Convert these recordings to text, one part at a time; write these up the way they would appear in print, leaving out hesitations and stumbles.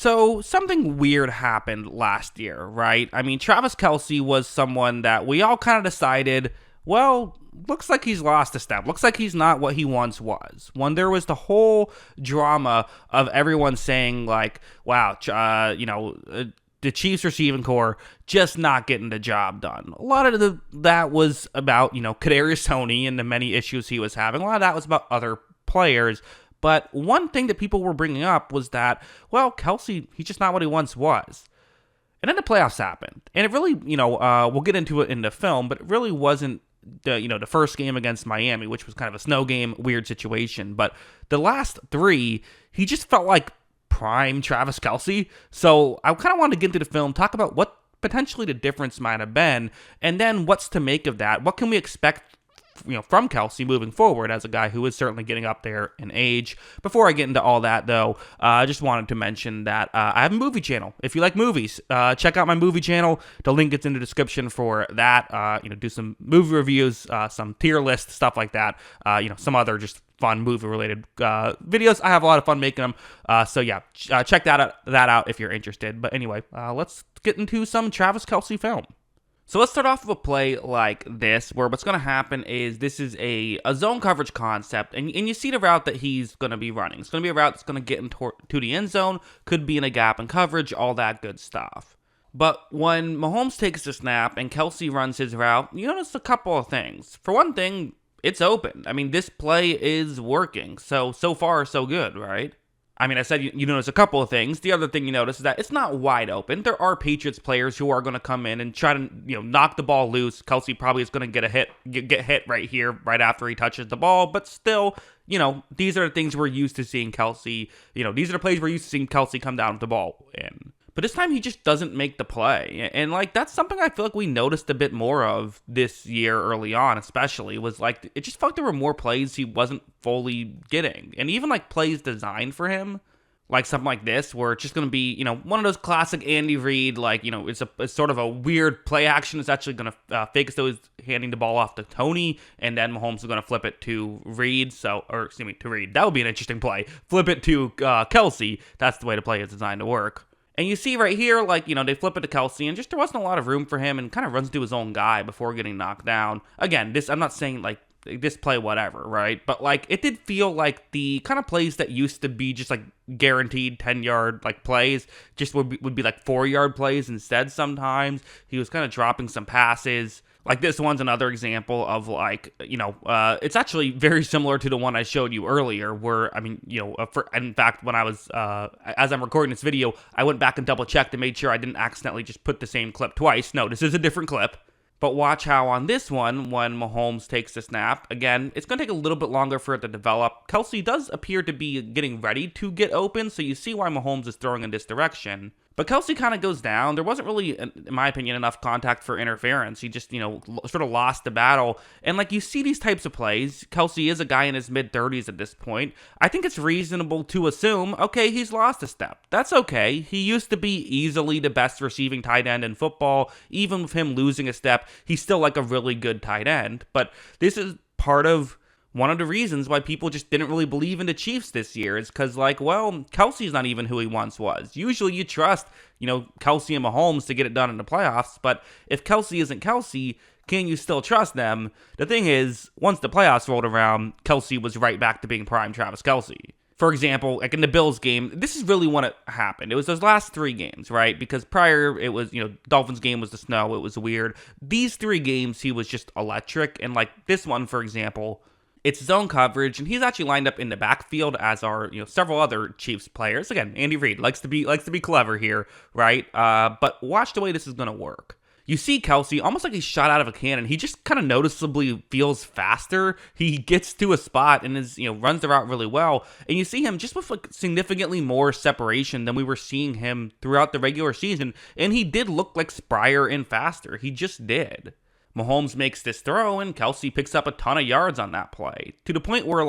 So, something weird happened last year, right? I mean, Travis Kelce was someone that we all kind of decided, well, looks like he's lost a step. Looks like he's not what he once was. When there was the whole drama of everyone saying, like, wow, the Chiefs receiving core just not getting the job done. A lot of that was about, Kadarius Toney and the many issues he was having. A lot of that was about other players. But one thing that people were bringing up was that, well, Kelce, he's just not what he once was. And then the playoffs happened. And it really, we'll get into it in the film, but it really wasn't the first game against Miami, which was kind of a snow game, weird situation. But the last three, he just felt like prime Travis Kelce. So I kind of wanted to get into the film, talk about what potentially the difference might have been, and then what's to make of that. What can we expect from Kelce moving forward as a guy who is certainly getting up there in age. Before I get into all that, though, I just wanted to mention that I have a movie channel. If you like movies, check out my movie channel. The link is in the description for that. Do some movie reviews, some tier list, stuff like that. Some other just fun movie-related videos. I have a lot of fun making them. Check that out if you're interested. But anyway, let's get into some Travis Kelce film. So let's start off with a play like this, where what's going to happen is this is a zone coverage concept, and you see the route that he's going to be running. It's going to be a route that's going to get into the end zone, could be in a gap in coverage, all that good stuff. But when Mahomes takes the snap and Kelce runs his route, you notice a couple of things. For one thing, it's open. I mean, this play is working. So far, so good, right? I mean, I said you notice a couple of things. The other thing you notice is that it's not wide open. There are Patriots players who are going to come in and try to, knock the ball loose. Kelce probably is going to get hit right here, right after he touches the ball. But still, these are the things we're used to seeing Kelce. These are the plays we're used to seeing Kelce come down with the ball in. But this time he just doesn't make the play. And that's something I feel like we noticed a bit more of this year early on, especially, was like, it just felt like there were more plays he wasn't fully getting. And even plays designed for him, like something like this, where it's just going to be, one of those classic Andy Reid, it's sort of a weird play action. It's actually going to fake as though he's handing the ball off to Toney, and then Mahomes is going to flip it to Reid. To Reid. That would be an interesting play. Flip it to Kelce. That's the way the play is designed to work. And you see right here, they flip it to Kelce, and just there wasn't a lot of room for him, and kind of runs into his own guy before getting knocked down. Again, I'm not saying, this play whatever, right? But, it did feel like the kind of plays that used to be just, guaranteed 10-yard, plays, just would be 4-yard plays instead sometimes. He was kind of dropping some passes. This one's another example of it's actually very similar to the one I showed you earlier where, in fact, when I was, as I'm recording this video, I went back and double checked and made sure I didn't accidentally just put the same clip twice. No, this is a different clip. But watch how on this one, when Mahomes takes the snap, again, it's going to take a little bit longer for it to develop. Kelce does appear to be getting ready to get open, so you see why Mahomes is throwing in this direction. But Kelce kind of goes down. There wasn't really, in my opinion, enough contact for interference. He just, sort of lost the battle. And you see these types of plays. Kelce is a guy in his mid-30s at this point. I think it's reasonable to assume, okay, he's lost a step. That's okay. He used to be easily the best receiving tight end in football. Even with him losing a step, he's still a really good tight end. But this is part of one of the reasons why people just didn't really believe in the Chiefs this year is because, Kelce's not even who he once was. Usually you trust, Kelce and Mahomes to get it done in the playoffs, but if Kelce isn't Kelce, can you still trust them? The thing is, once the playoffs rolled around, Kelce was right back to being prime Travis Kelce. For example, in the Bills game, this is really when it happened. It was those last 3 games, right? Because prior, it was, Dolphins game was the snow. It was weird. These 3 games, he was just electric. And this one, for example, it's zone coverage, and he's actually lined up in the backfield, as are several other Chiefs players. Again, Andy Reid likes to be clever here, right? But watch the way this is going to work. You see Kelce almost like he's shot out of a cannon. He just kind of noticeably feels faster. He gets to a spot and runs the route really well. And you see him just with significantly more separation than we were seeing him throughout the regular season. And he did look sprier and faster. He just did. Mahomes makes this throw, and Kelce picks up a ton of yards on that play. To the point where,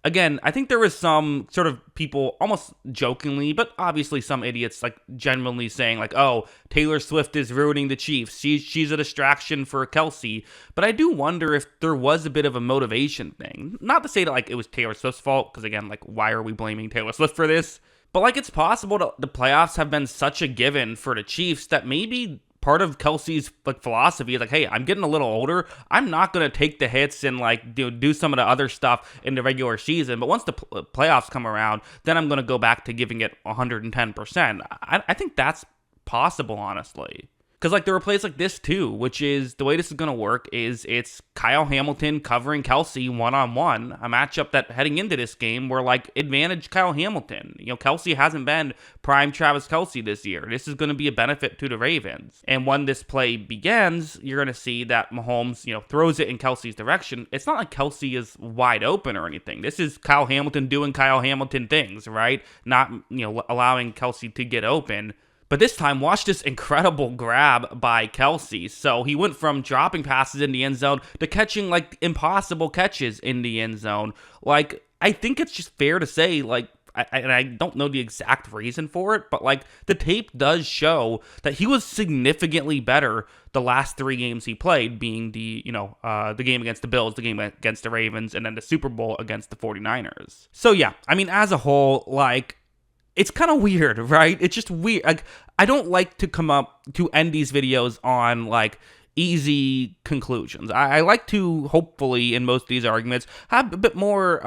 again, I think there was some sort of people almost jokingly, but obviously some idiots, genuinely saying, oh, Taylor Swift is ruining the Chiefs. She's a distraction for Kelce. But I do wonder if there was a bit of a motivation thing. Not to say that, it was Taylor Swift's fault, because, again, why are we blaming Taylor Swift for this? But like, it's possible the playoffs have been such a given for the Chiefs that maybe part of Kelce's like philosophy is like, hey, I'm getting a little older. I'm not gonna take the hits and like do some of the other stuff in the regular season. But once the playoffs come around, then I'm gonna go back to giving it 110%. I think that's possible, honestly. Because, like, there are plays like this, too, which is, the way this is going to work is it's Kyle Hamilton covering Kelce one-on-one, a matchup that, heading into this game, were, like, advantage Kyle Hamilton. You know, Kelce hasn't been prime Travis Kelce this year. This is going to be a benefit to the Ravens. And when this play begins, you're going to see that Mahomes, throws it in Kelce's direction. It's not like Kelce is wide open or anything. This is Kyle Hamilton doing Kyle Hamilton things, right? Not, allowing Kelce to get open. But this time, watch this incredible grab by Kelce. So he went from dropping passes in the end zone to catching, like, impossible catches in the end zone. Like, I think it's just fair to say, like, I don't know the exact reason for it, but, like, the tape does show that he was significantly better the last 3 games he played, being the game against the Bills, the game against the Ravens, and then the Super Bowl against the 49ers. So, yeah, I mean, as a whole, like, it's kind of weird, right? It's just weird. Like, I don't like to end these videos on, like, easy conclusions. I like to, hopefully, in most of these arguments, have a bit more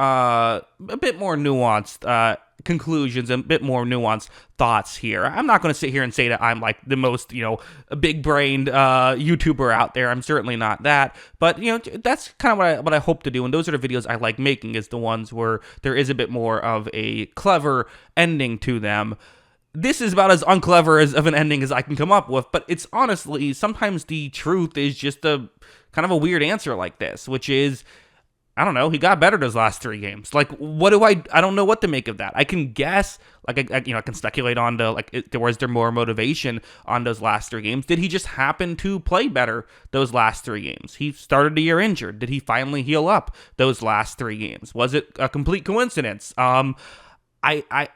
nuanced conclusions and a bit more nuanced thoughts here. I'm not going to sit here and say that I'm like the most, big-brained YouTuber out there. I'm certainly not that. But, that's kind of what I hope to do. And those are the videos I like making, is the ones where there is a bit more of a clever ending to them. This is about as unclever of an ending as I can come up with, but it's honestly, sometimes the truth is just a kind of a weird answer like this, which is, I don't know, he got better those last 3 games. Like, what do I don't know what to make of that. I can guess, like, I can speculate on was there more motivation on those last 3 games? Did he just happen to play better those last 3 games? He started the year injured. Did he finally heal up those last 3 games? Was it a complete coincidence?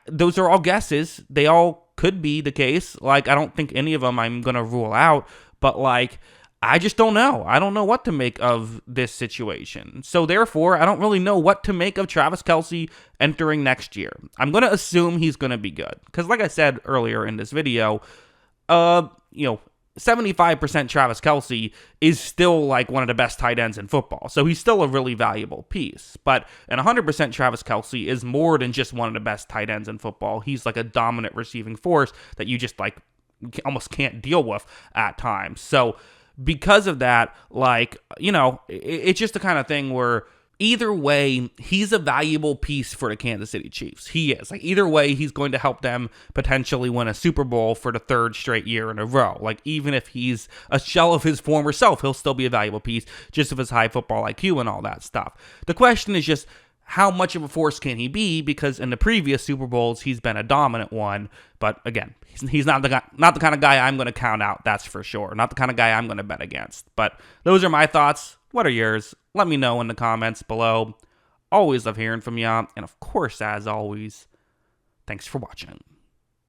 Those are all guesses. They all could be the case. Like, I don't think any of them I'm going to rule out, but, like, I just don't know. I don't know what to make of this situation. So, therefore, I don't really know what to make of Travis Kelce entering next year. I'm going to assume he's going to be good. Because, like I said earlier in this video, 75% Travis Kelce is still like one of the best tight ends in football. So he's still a really valuable piece. But an 100% Travis Kelce is more than just one of the best tight ends in football. He's like a dominant receiving force that you just like almost can't deal with at times. So because of that, like, it's just the kind of thing where either way, he's a valuable piece for the Kansas City Chiefs. He is. Like, either way, he's going to help them potentially win a Super Bowl for the 3rd straight year in a row. Like, even if he's a shell of his former self, he'll still be a valuable piece just of his high football IQ and all that stuff. The question is just, how much of a force can he be? Because in the previous Super Bowls, he's been a dominant one. But again, he's not the kind of guy I'm going to count out, that's for sure. Not the kind of guy I'm going to bet against. But those are my thoughts. What are yours? Let me know in the comments below. Always love hearing from y'all. And of course, as always, thanks for watching.